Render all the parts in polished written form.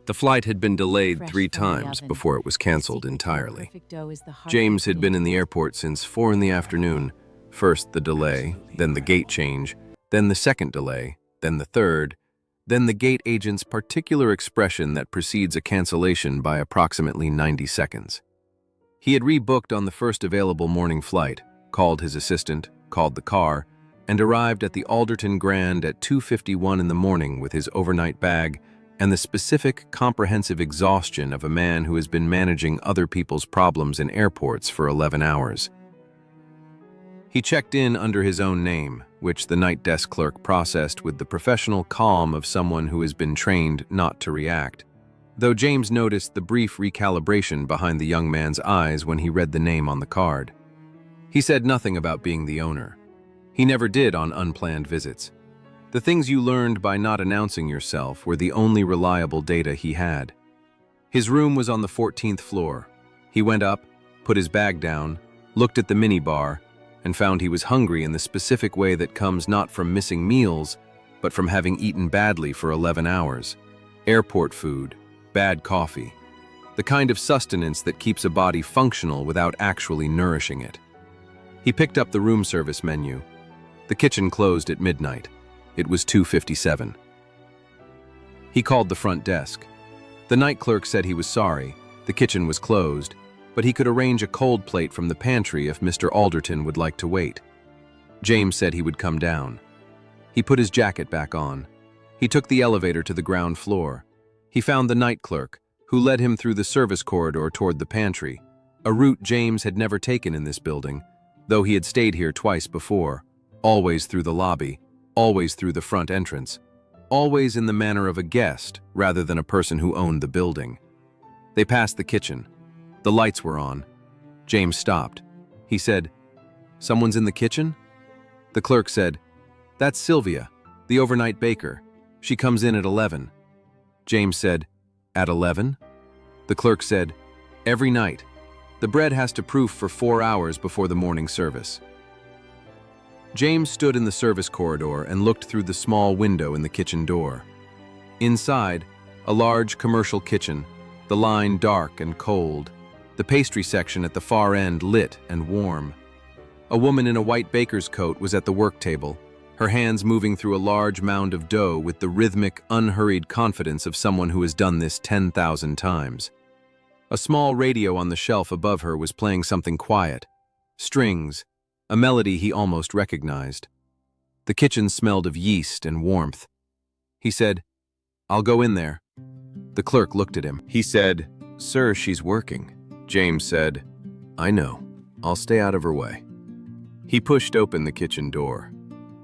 The flight had been delayed 3 times before it was canceled entirely. James had been in the airport since 4 in the afternoon. First the delay, then the gate change, then the second delay, then the third, then the gate agent's particular expression that precedes a cancellation by approximately 90 seconds. He had rebooked on the first available morning flight, called his assistant, called the car, and arrived at the Alderton Grand at 2:51 in the morning with his overnight bag and the specific, comprehensive exhaustion of a man who has been managing other people's problems in airports for 11 hours. He checked in under his own name, which the night desk clerk processed with the professional calm of someone who has been trained not to react, though James noticed the brief recalibration behind the young man's eyes when he read the name on the card. He said nothing about being the owner. He never did on unplanned visits. The things you learned by not announcing yourself were the only reliable data he had. His room was on the 14th floor. He went up, put his bag down, looked at the minibar, and found he was hungry in the specific way that comes not from missing meals, but from having eaten badly for 11 hours. Airport food, bad coffee, the kind of sustenance that keeps a body functional without actually nourishing it. He picked up the room service menu. The kitchen closed at midnight. It was 2:57. He called the front desk. The night clerk said he was sorry, the kitchen was closed, but he could arrange a cold plate from the pantry if Mr. Alderton would like to wait. James said he would come down. He put his jacket back on. He took the elevator to the ground floor. He found the night clerk, who led him through the service corridor toward the pantry, a route James had never taken in this building, though he had stayed here twice before, always through the lobby, always through the front entrance, always in the manner of a guest rather than a person who owned the building. They passed the kitchen. The lights were on. James stopped. He said, "Someone's in the kitchen?" The clerk said, "That's Sylvia, the overnight baker. She comes in at 11. James said, "At 11? The clerk said, "Every night. The bread has to proof for 4 hours before the morning service." James stood in the service corridor and looked through the small window in the kitchen door. Inside, a large commercial kitchen, the line dark and cold, the pastry section at the far end lit and warm. A woman in a white baker's coat was at the work table, her hands moving through a large mound of dough with the rhythmic, unhurried confidence of someone who has done this 10,000 times. A small radio on the shelf above her was playing something quiet. Strings, a melody he almost recognized. The kitchen smelled of yeast and warmth. He said, "I'll go in there." The clerk looked at him. He said, "Sir, she's working." James said, "I know. I'll stay out of her way." He pushed open the kitchen door.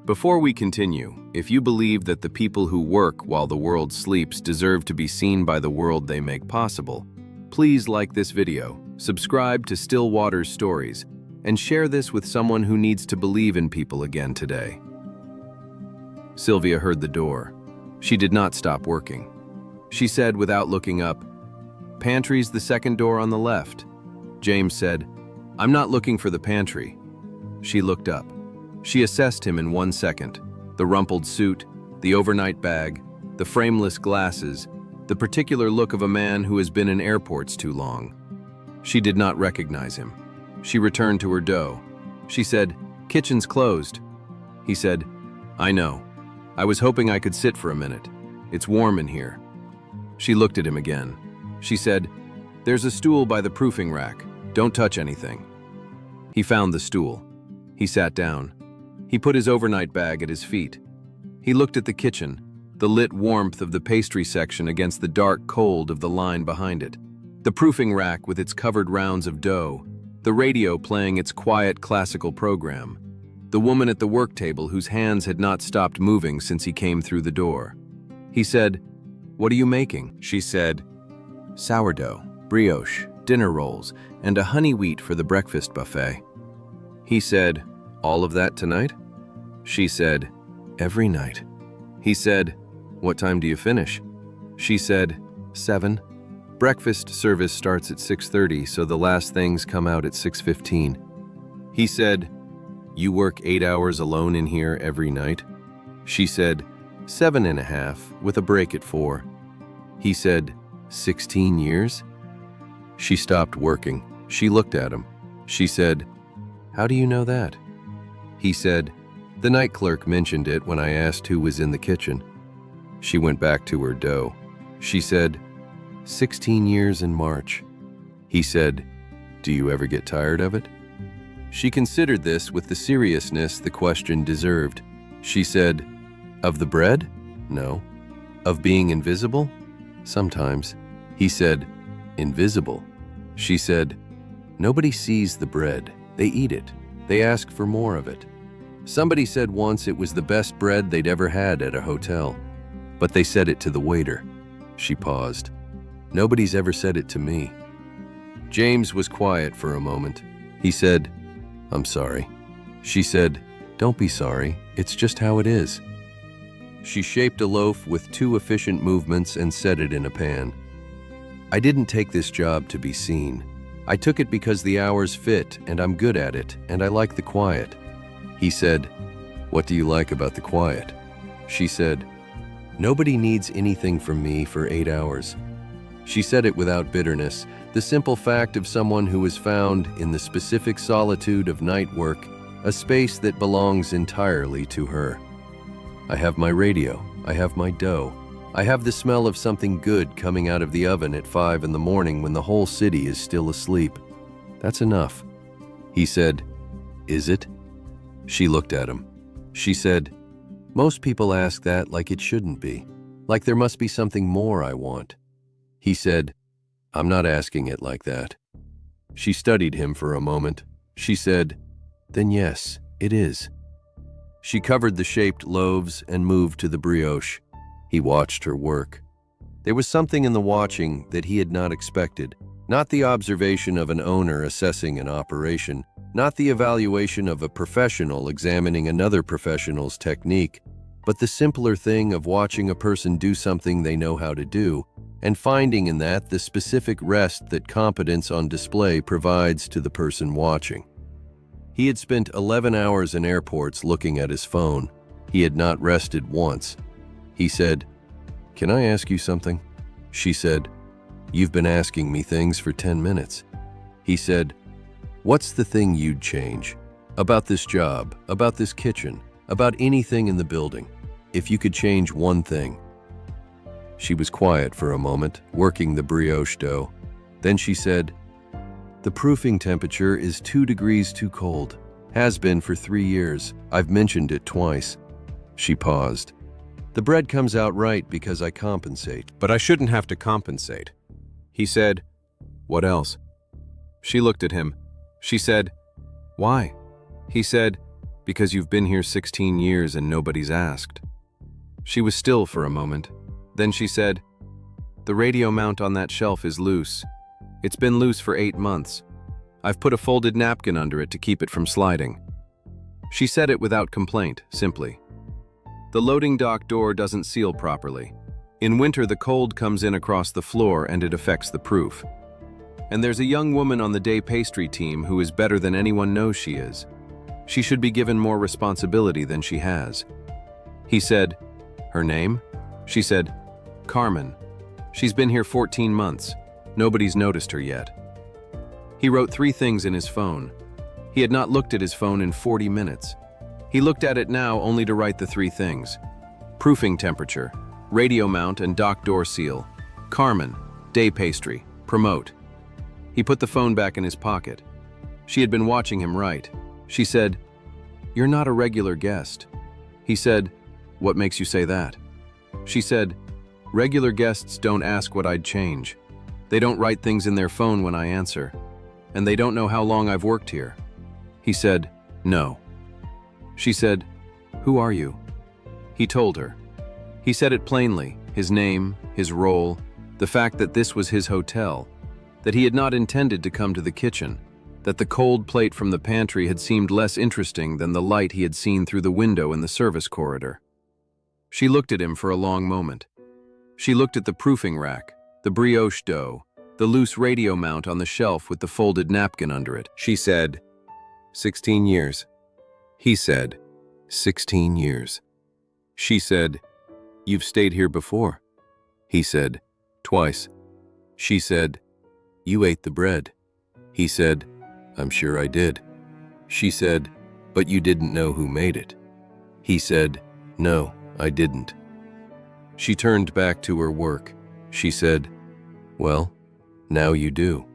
Before we continue, if you believe that the people who work while the world sleeps deserve to be seen by the world they make possible, please like this video, subscribe to Still Waters Stories, and share this with someone who needs to believe in people again today. Sylvia heard the door. She did not stop working. She said without looking up, "Pantry's the second door on the left." James said, "I'm not looking for the pantry." She looked up. She assessed him in 1 second. The rumpled suit, the overnight bag, the frameless glasses, the particular look of a man who has been in airports too long. She did not recognize him. She returned to her dough. She said, "Kitchen's closed." He said, "I know. I was hoping I could sit for a minute. It's warm in here." She looked at him again. She said, "There's a stool by the proofing rack. Don't touch anything." He found the stool. He sat down. He put his overnight bag at his feet. He looked at the kitchen, the lit warmth of the pastry section against the dark cold of the line behind it, the proofing rack with its covered rounds of dough, the radio playing its quiet classical program, the woman at the work table whose hands had not stopped moving since he came through the door. He said, "What are you making?" She said, "Sourdough, brioche, dinner rolls, and a honey wheat for the breakfast buffet." He said, "All of that tonight?" She said, "Every night." He said, "What time do you finish?" She said, 7. Breakfast service starts at 6:30, so the last things come out at 6:15. He said, "You work 8 hours alone in here every night?" She said, 7.5, with a break at 4. He said, 16 years? She stopped working. She looked at him. She said, "How do you know that?" He said, "The night clerk mentioned it when I asked who was in the kitchen." She went back to her dough. She said, 16 years in March. He said, "Do you ever get tired of it?" She considered this with the seriousness the question deserved. She said, "Of the bread? No. Of being invisible? Sometimes." He said, "Invisible?" She said, "Nobody sees the bread. They eat it. They ask for more of it. Somebody said once it was the best bread they'd ever had at a hotel, but they said it to the waiter." She paused. "Nobody's ever said it to me." James was quiet for a moment. He said, "I'm sorry." She said, "Don't be sorry. It's just how it is." She shaped a loaf with 2 efficient movements and set it in a pan. "I didn't take this job to be seen. I took it because the hours fit and I'm good at it and I like the quiet." He said, "What do you like about the quiet?" She said, "Nobody needs anything from me for 8 hours." She said it without bitterness, the simple fact of someone who has found, in the specific solitude of night work, a space that belongs entirely to her. "I have my radio. I have my dough. I have the smell of something good coming out of the oven at 5 in the morning when the whole city is still asleep. That's enough." He said, "Is it?" She looked at him. She said, "Most people ask that like it shouldn't be, like there must be something more I want." He said, "I'm not asking it like that." She studied him for a moment. She said, "Then yes, it is." She covered the shaped loaves and moved to the brioche. He watched her work. There was something in the watching that he had not expected, not the observation of an owner assessing an operation, not the evaluation of a professional examining another professional's technique, but the simpler thing of watching a person do something they know how to do, and finding in that the specific rest that competence on display provides to the person watching. He had spent 11 hours in airports looking at his phone. He had not rested once. He said, "Can I ask you something?" She said, "You've been asking me things for 10 minutes." He said, "What's the thing you'd change? About this job, about this kitchen, about anything in the building, if you could change one thing?" She was quiet for a moment, working the brioche dough. Then she said, "The proofing temperature is 2 degrees too cold. Has been for 3 years. I've mentioned it twice." She paused. "The bread comes out right because I compensate." "But I shouldn't have to compensate." He said, "What else?" She looked at him. She said, "Why?" He said, "Because you've been here 16 years and nobody's asked." She was still for a moment. Then she said, "The radio mount on that shelf is loose. It's been loose for 8 months. I've put a folded napkin under it to keep it from sliding." She said it without complaint, simply. "The loading dock door doesn't seal properly. In winter, the cold comes in across the floor and it affects the proof. And there's a young woman on the day pastry team who is better than anyone knows she is. She should be given more responsibility than she has." He said, "Her name?" She said, "Carmen. She's been here 14 months. Nobody's noticed her yet." He wrote 3 things in his phone. He had not looked at his phone in 40 minutes. He looked at it now only to write the 3 things. Proofing temperature, radio mount and dock door seal. Carmen, day pastry, promote. He put the phone back in his pocket. She had been watching him write. She said, "You're not a regular guest." He said, "What makes you say that?" She said, "Regular guests don't ask what I'd change. They don't write things in their phone when I answer. And they don't know how long I've worked here." He said, "No." She said, "Who are you?" He told her. He said it plainly, his name, his role, the fact that this was his hotel, that he had not intended to come to the kitchen, that the cold plate from the pantry had seemed less interesting than the light he had seen through the window in the service corridor. She looked at him for a long moment. She looked at the proofing rack, the brioche dough, the loose radio mount on the shelf with the folded napkin under it. She said, 16 years. He said, 16 years. She said, "You've stayed here before." He said, "Twice." She said, "You ate the bread." He said, "I'm sure I did." She said, "But you didn't know who made it." He said, "No, I didn't." She turned back to her work. She said, "Well, now you do."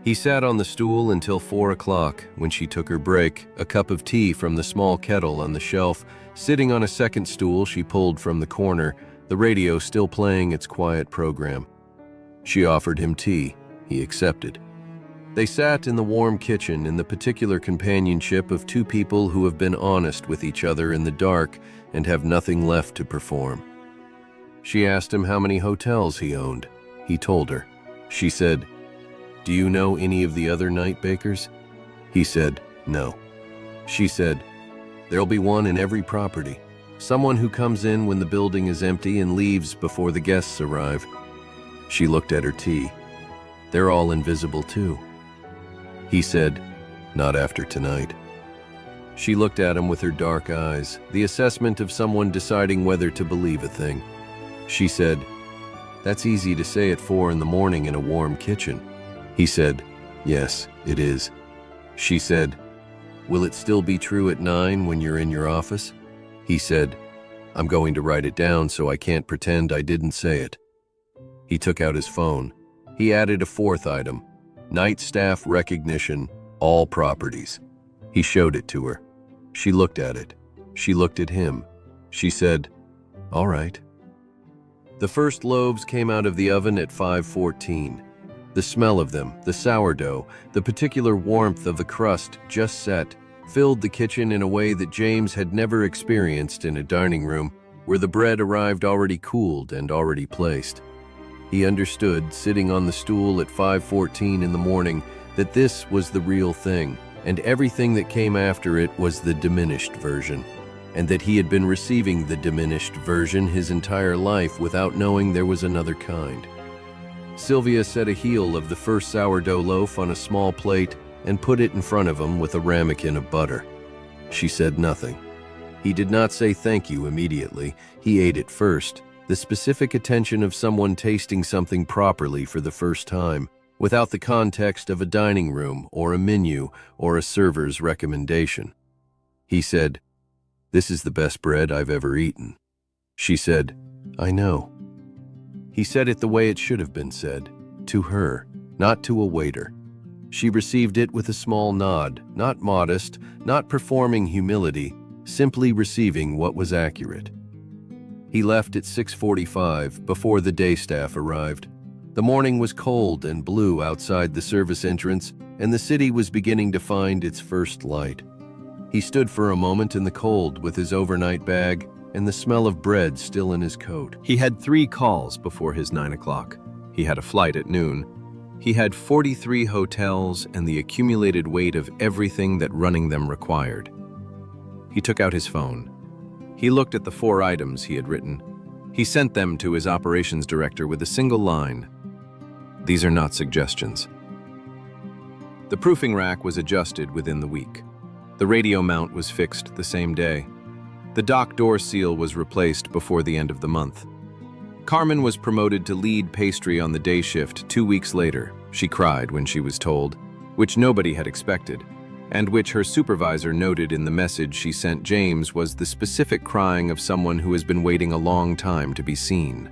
He sat on the stool until 4 o'clock, when she took her break, a cup of tea from the small kettle on the shelf, sitting on a second stool she pulled from the corner, the radio still playing its quiet program. She offered him tea. He accepted. They sat in the warm kitchen in the particular companionship of two people who have been honest with each other in the dark and have nothing left to perform. She asked him how many hotels he owned. He told her. She said, "Do you know any of the other night bakers?" He said, "No." She said, "There'll be one in every property. Someone who comes in when the building is empty and leaves before the guests arrive." She looked at her tea. "They're all invisible too." He said, "Not after tonight." She looked at him with her dark eyes, the assessment of someone deciding whether to believe a thing. She said, "That's easy to say at 4 in the morning in a warm kitchen." He said, "Yes, it is." She said, "Will it still be true at 9 when you're in your office?" He said, "I'm going to write it down so I can't pretend I didn't say it." He took out his phone. He added a fourth item, night staff recognition, all properties. He showed it to her. She looked at it. She looked at him. She said, "All right." The first loaves came out of the oven at 5:14. The smell of them, the sourdough, the particular warmth of the crust just set, filled the kitchen in a way that James had never experienced in a dining room where the bread arrived already cooled and already placed. He understood, sitting on the stool at 5:14 in the morning, that this was the real thing, and everything that came after it was the diminished version, and that he had been receiving the diminished version his entire life without knowing there was another kind. Sylvia set a heel of the first sourdough loaf on a small plate and put it in front of him with a ramekin of butter. She said nothing. He did not say thank you immediately. He ate it first, the specific attention of someone tasting something properly for the first time, without the context of a dining room or a menu or a server's recommendation. He said, "This is the best bread I've ever eaten." She said, "I know." He said it the way it should have been said, to her, not to a waiter. She received it with a small nod, not modest, not performing humility, simply receiving what was accurate. He left at 6:45 before the day staff arrived. The morning was cold and blue outside the service entrance, and the city was beginning to find its first light. He stood for a moment in the cold with his overnight bag and the smell of bread still in his coat. He had 3 calls before his 9 o'clock. He had a flight at noon. He had 43 hotels and the accumulated weight of everything that running them required. He took out his phone. He looked at the 4 items he had written. He sent them to his operations director with a single line. "These are not suggestions." The proofing rack was adjusted within the week. The radio mount was fixed the same day. The dock door seal was replaced before the end of the month. Carmen was promoted to lead pastry on the day shift 2 weeks later. She cried when she was told, which nobody had expected, and which her supervisor noted in the message she sent James was the specific crying of someone who has been waiting a long time to be seen.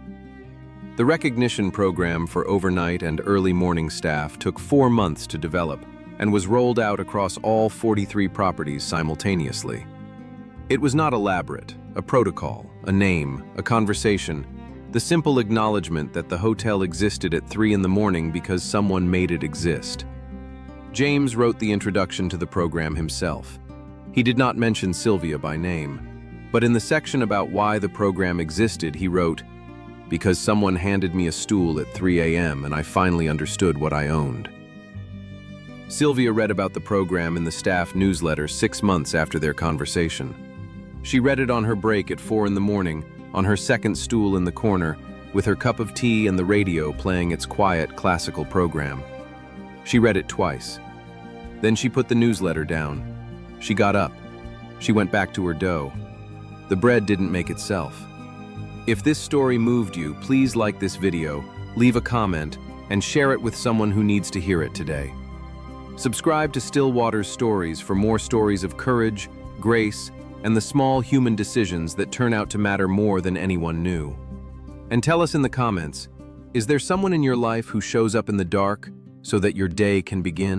The recognition program for overnight and early morning staff took 4 months to develop and was rolled out across all 43 properties simultaneously. It was not elaborate, a protocol, a name, a conversation, the simple acknowledgement that the hotel existed at 3 in the morning because someone made it exist. James wrote the introduction to the program himself. He did not mention Sylvia by name, but in the section about why the program existed, he wrote, "Because someone handed me a stool at 3 a.m. and I finally understood what I owned." Sylvia read about the program in the staff newsletter 6 months after their conversation. She read it on her break at 4 in the morning, on her second stool in the corner, with her cup of tea and the radio playing its quiet, classical program. She read it twice. Then she put the newsletter down. She got up. She went back to her dough. The bread didn't make itself. If this story moved you, please like this video, leave a comment, and share it with someone who needs to hear it today. Subscribe to Stillwater's Stories for more stories of courage, grace, and the small human decisions that turn out to matter more than anyone knew. And tell us in the comments, is there someone in your life who shows up in the dark so that your day can begin?